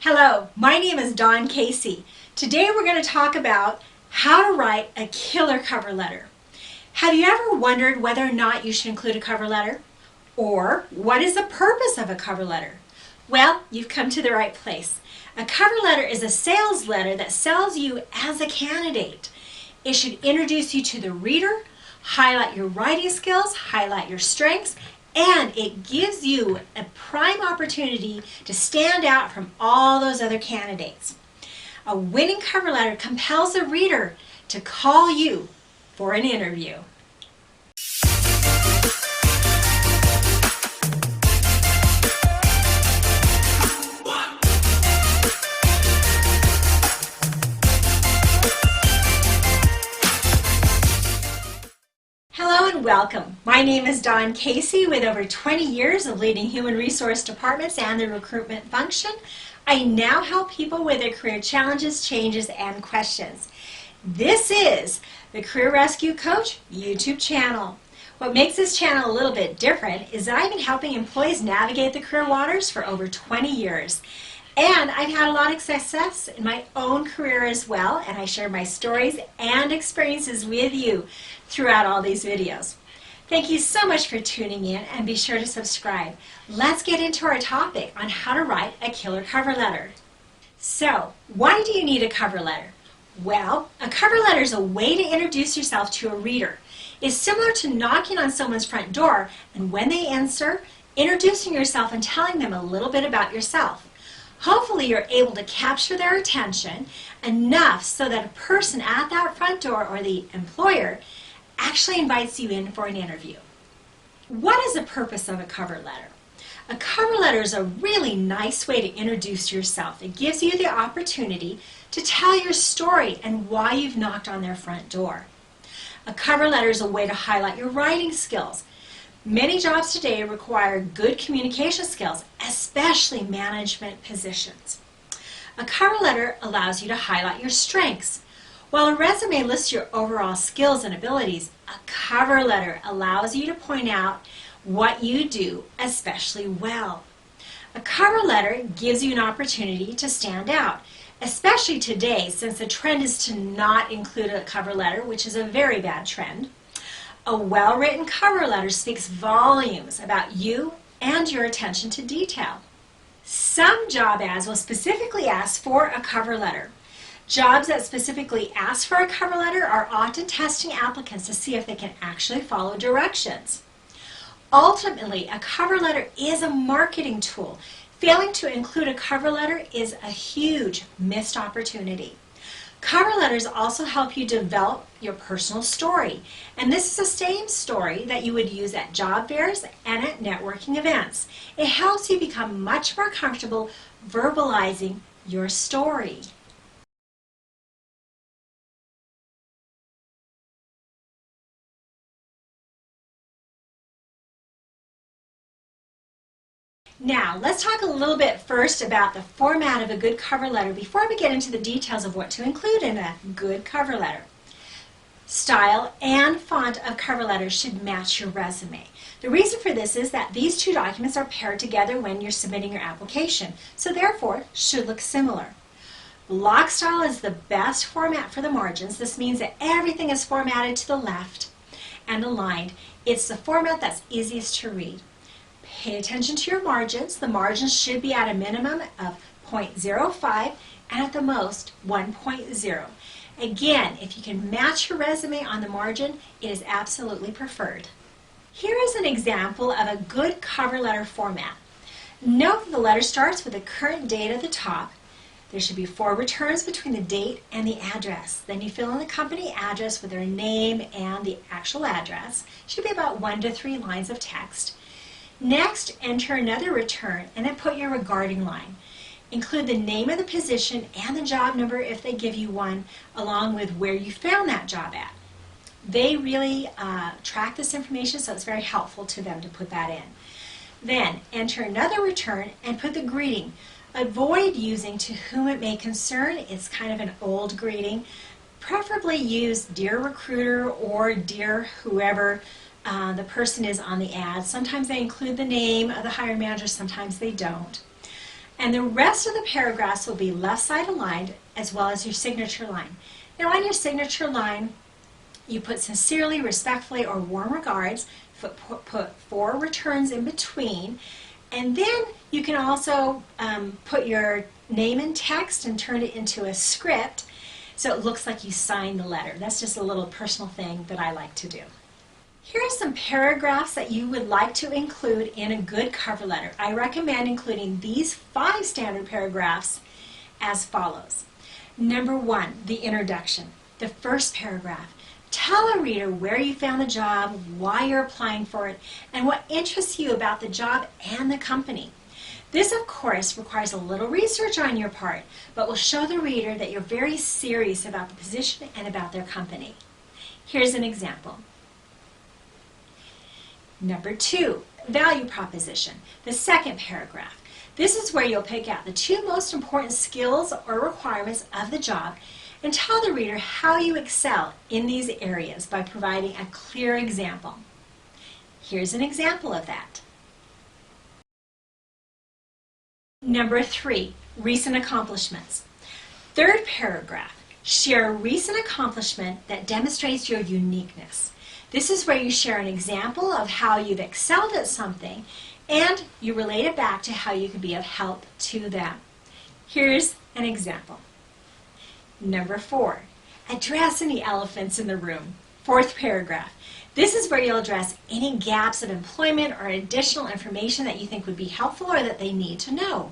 Hello, my name is Dawn Casey. Today we're going to talk about how to write a killer cover letter. Have you ever wondered whether or not you should include a cover letter? Or what is the purpose of a cover letter? Well, you've come to the right place. A cover letter is a sales letter that sells you as a candidate. It should introduce you to the reader, highlight your writing skills, highlight your strengths, and it gives you a prime opportunity to stand out from all those other candidates. A winning cover letter compels the reader to call you for an interview. Hello and welcome. My name is Dawn Casey with over 20 years of leading human resource departments and the recruitment function. I now help people with their career challenges, changes, and questions. This is the Career Rescue Coach YouTube channel. What makes this channel a little bit different is that I've been helping employees navigate the career waters for over 20 years. And I've had a lot of success in my own career as well, and I share my stories and experiences with you throughout all these videos. Thank you so much for tuning in, and be sure to subscribe. Let's get into our topic on how to write a killer cover letter. So, why do you need a cover letter? Well, a cover letter is a way to introduce yourself to a reader. It's similar to knocking on someone's front door, and when they answer, introducing yourself and telling them a little bit about yourself. Hopefully you're able to capture their attention enough so that a person at that front door or the employer actually invites you in for an interview. What is the purpose of a cover letter? A cover letter is a really nice way to introduce yourself. It gives you the opportunity to tell your story and why you've knocked on their front door. A cover letter is a way to highlight your writing skills. Many jobs today require good communication skills, especially management positions. A cover letter allows you to highlight your strengths. While a resume lists your overall skills and abilities, a cover letter allows you to point out what you do especially well. A cover letter gives you an opportunity to stand out, especially today since the trend is to not include a cover letter, which is a very bad trend. A well-written cover letter speaks volumes about you and your attention to detail. Some job ads will specifically ask for a cover letter. Jobs that specifically ask for a cover letter are often testing applicants to see if they can actually follow directions. Ultimately, a cover letter is a marketing tool. Failing to include a cover letter is a huge missed opportunity. Cover letters also help you develop your personal story, and this is the same story that you would use at job fairs and at networking events. It helps you become much more comfortable verbalizing your story. Now, let's talk a little bit first about the format of a good cover letter before we get into the details of what to include in a good cover letter. Style and font of cover letters should match your resume. The reason for this is that these two documents are paired together when you're submitting your application, so therefore should look similar. Block style is the best format for the margins. This means that everything is formatted to the left and aligned. It's the format that's easiest to read. Pay attention to your margins. The margins should be at a minimum of 0.05 and at the most 1.0. Again, if you can match your resume on the margin, it is absolutely preferred. Here is an example of a good cover letter format. Note that the letter starts with the current date at the top. There should be 4 returns between the date and the address. Then you fill in the company address with their name and the actual address. It should be about 1 to 3 lines of text. Next, enter another return and then put your regarding line. Include the name of the position and the job number if they give you one, along with where you found that job at. They really track this information, so it's very helpful to them to put that in. Then, enter another return and put the greeting. Avoid using "to whom it may concern." It's kind of an old greeting. Preferably use "Dear Recruiter" or "Dear whoever the person is on the ad. Sometimes they include the name of the hiring manager, sometimes they don't. And the rest of the paragraphs will be left side aligned as well as your signature line. Now on your signature line, you put sincerely, respectfully, or warm regards, put 4 returns in between, and then you can also put your name in text and turn it into a script so it looks like you signed the letter. That's just a little personal thing that I like to do. Here are some paragraphs that you would like to include in a good cover letter. I recommend including these 5 standard paragraphs as follows. Number 1, the introduction. The first paragraph. Tell a reader where you found the job, why you're applying for it, and what interests you about the job and the company. This, of course, requires a little research on your part, but will show the reader that you're very serious about the position and about their company. Here's an example. Number 2, value proposition, the second paragraph. This is where you'll pick out the 2 most important skills or requirements of the job and tell the reader how you excel in these areas by providing a clear example. Here's an example of that. Number 3, recent accomplishments. Third paragraph, share a recent accomplishment that demonstrates your uniqueness. This is where you share an example of how you've excelled at something and you relate it back to how you can be of help to them. Here's an example. Number 4, address any elephants in the room. Fourth paragraph. This is where you'll address any gaps of employment or additional information that you think would be helpful or that they need to know.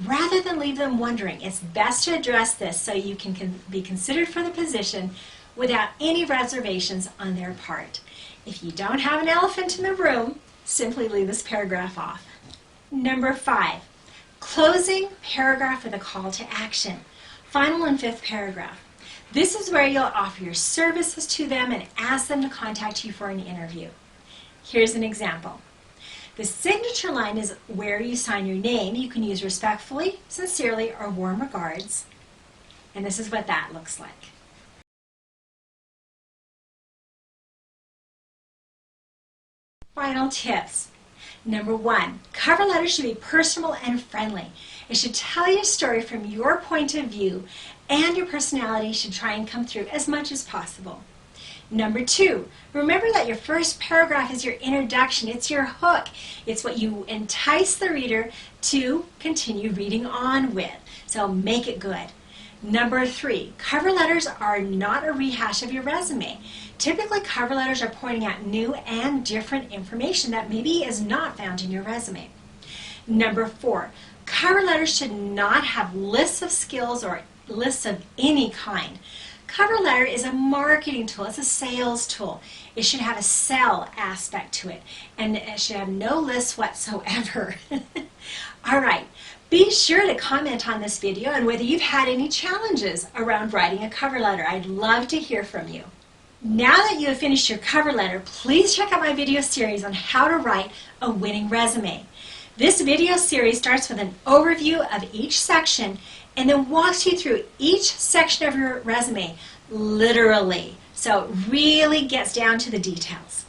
Rather than leave them wondering, it's best to address this so you can be considered for the position without any reservations on their part. If you don't have an elephant in the room, simply leave this paragraph off. Number 5, closing paragraph with a call to action. Final and 5th paragraph. This is where you'll offer your services to them and ask them to contact you for an interview. Here's an example. The signature line is where you sign your name. You can use respectfully, sincerely, or warm regards. And this is what that looks like. Final tips. Number 1, cover letters should be personal and friendly. It should tell your story from your point of view, and your personality should try and come through as much as possible. Number 2, remember that your first paragraph is your introduction. It's your hook. It's what you entice the reader to continue reading on with. So make it good. Number 3, cover letters are not a rehash of your resume. Typically, cover letters are pointing out new and different information that maybe is not found in your resume. Number 4, cover letters should not have lists of skills or lists of any kind. Cover letter is a marketing tool. It's a sales tool. It should have a sell aspect to it, and it should have no lists whatsoever. All right. Be sure to comment on this video and whether you've had any challenges around writing a cover letter. I'd love to hear from you. Now that you have finished your cover letter, please check out my video series on how to write a winning resume. This video series starts with an overview of each section and then walks you through each section of your resume, literally. So it really gets down to the details.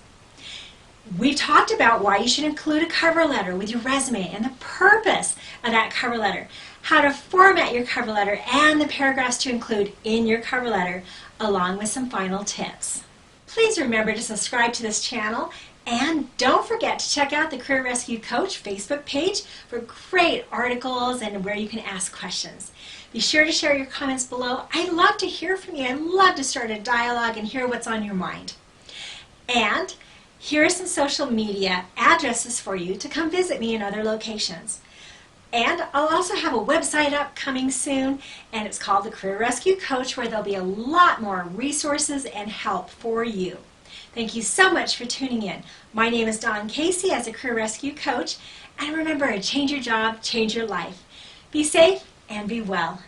We've talked about why you should include a cover letter with your resume and the purpose of that cover letter, how to format your cover letter, and the paragraphs to include in your cover letter, along with some final tips. Please remember to subscribe to this channel, and don't forget to check out the Career Rescue Coach Facebook page for great articles and where you can ask questions. Be sure to share your comments below. I'd love to hear from you. I'd love to start a dialogue and hear what's on your mind. And here are some social media addresses for you to come visit me in other locations. And I'll also have a website up coming soon, and it's called the Career Rescue Coach, where there'll be a lot more resources and help for you. Thank you so much for tuning in. My name is Dawn Casey as a Career Rescue Coach, and remember, change your job, change your life. Be safe and be well.